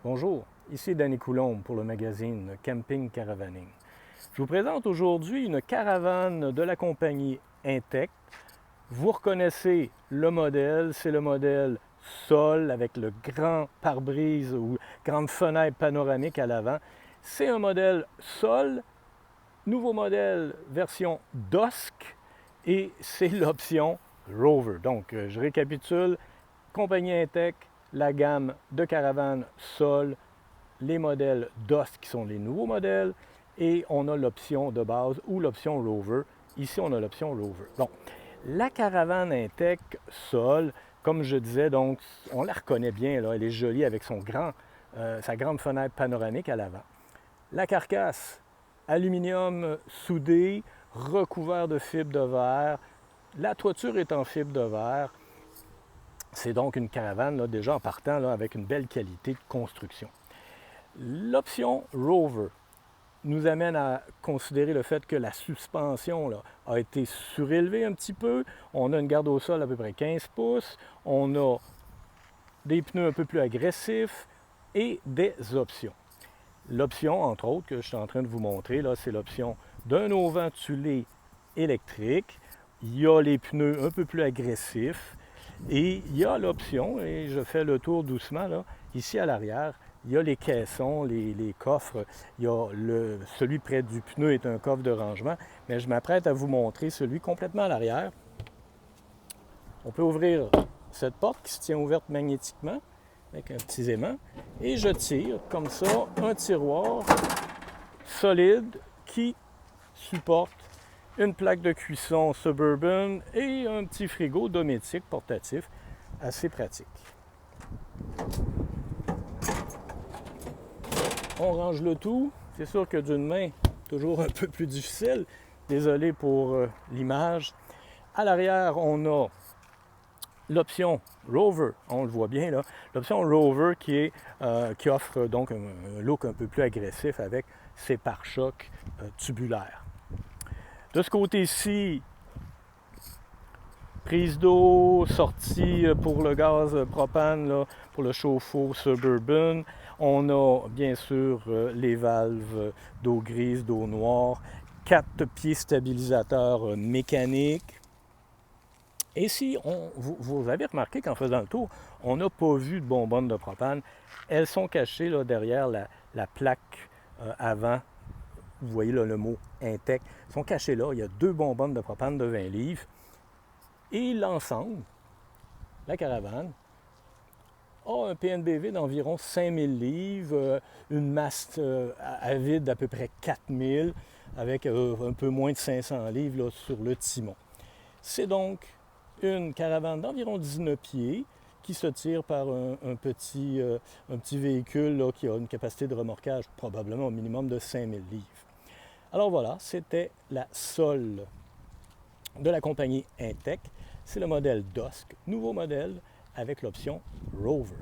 Bonjour, ici Danny Coulombe pour le magazine Camping Caravaning. Je vous présente aujourd'hui une caravane de la compagnie Intec. Vous reconnaissez le modèle, c'est le modèle Sol avec le grand pare-brise ou grande fenêtre panoramique à l'avant. C'est un modèle Sol, nouveau modèle version Dusk et c'est l'option Rover. Donc, je récapitule, compagnie Intec, la gamme de caravanes Sol, les modèles Dusk qui sont les nouveaux modèles, et on a l'option de base ou l'option Rover. Ici, on a l'option Rover. Bon, la caravane Intec Sol, comme je disais, donc, on la reconnaît bien, là, elle est jolie avec sa grande fenêtre panoramique à l'avant. La carcasse, aluminium soudé, recouvert de fibre de verre. La toiture est en fibre de verre. C'est donc une caravane là, déjà en partant là, avec une belle qualité de construction. L'option Rover nous amène à considérer le fait que la suspension là, a été surélevée un petit peu. On a une garde au sol à peu près 15 pouces. On a des pneus un peu plus agressifs et des options. L'option, entre autres, que je suis en train de vous montrer, là, c'est l'option d'un auvent tuilé électrique. Il y a les pneus un peu plus agressifs. Et il y a l'option, et je fais le tour doucement, là, ici à l'arrière, il y a les caissons, les coffres. Il y a celui près du pneu est un coffre de rangement, mais je m'apprête à vous montrer celui complètement à l'arrière. On peut ouvrir cette porte qui se tient ouverte magnétiquement avec un petit aimant et je tire comme ça un tiroir solide qui supporte une plaque de cuisson Suburban et un petit frigo Dometic portatif assez pratique. On range le tout. C'est sûr que d'une main, toujours un peu plus difficile. Désolé pour l'image. À l'arrière, on a l'option Rover, on le voit bien là, l'option Rover qui offre donc un look un peu plus agressif avec ses pare-chocs tubulaires. De ce côté-ci, prise d'eau, sortie pour le gaz propane, là, pour le chauffe-eau Suburban. On a bien sûr les valves d'eau grise, d'eau noire, 4 pieds stabilisateurs mécaniques. Et si vous avez remarqué qu'en faisant le tour, on n'a pas vu de bonbonnes de propane. Elles sont cachées là, derrière la plaque avant. Vous voyez là, le mot Intec. Elles sont cachées là. Il y a 2 bonbonnes de propane de 20 livres. Et l'ensemble, la caravane, a un PNBV d'environ 5000 livres, une masse à vide d'à peu près 4000, avec un peu moins de 500 livres là, sur le timon. C'est donc une caravane d'environ 19 pieds qui se tire par un petit véhicule là, qui a une capacité de remorquage probablement au minimum de 5000 livres. Alors voilà, c'était la Sol de la compagnie Intec. C'est le modèle Dusk, nouveau modèle avec l'option Rover.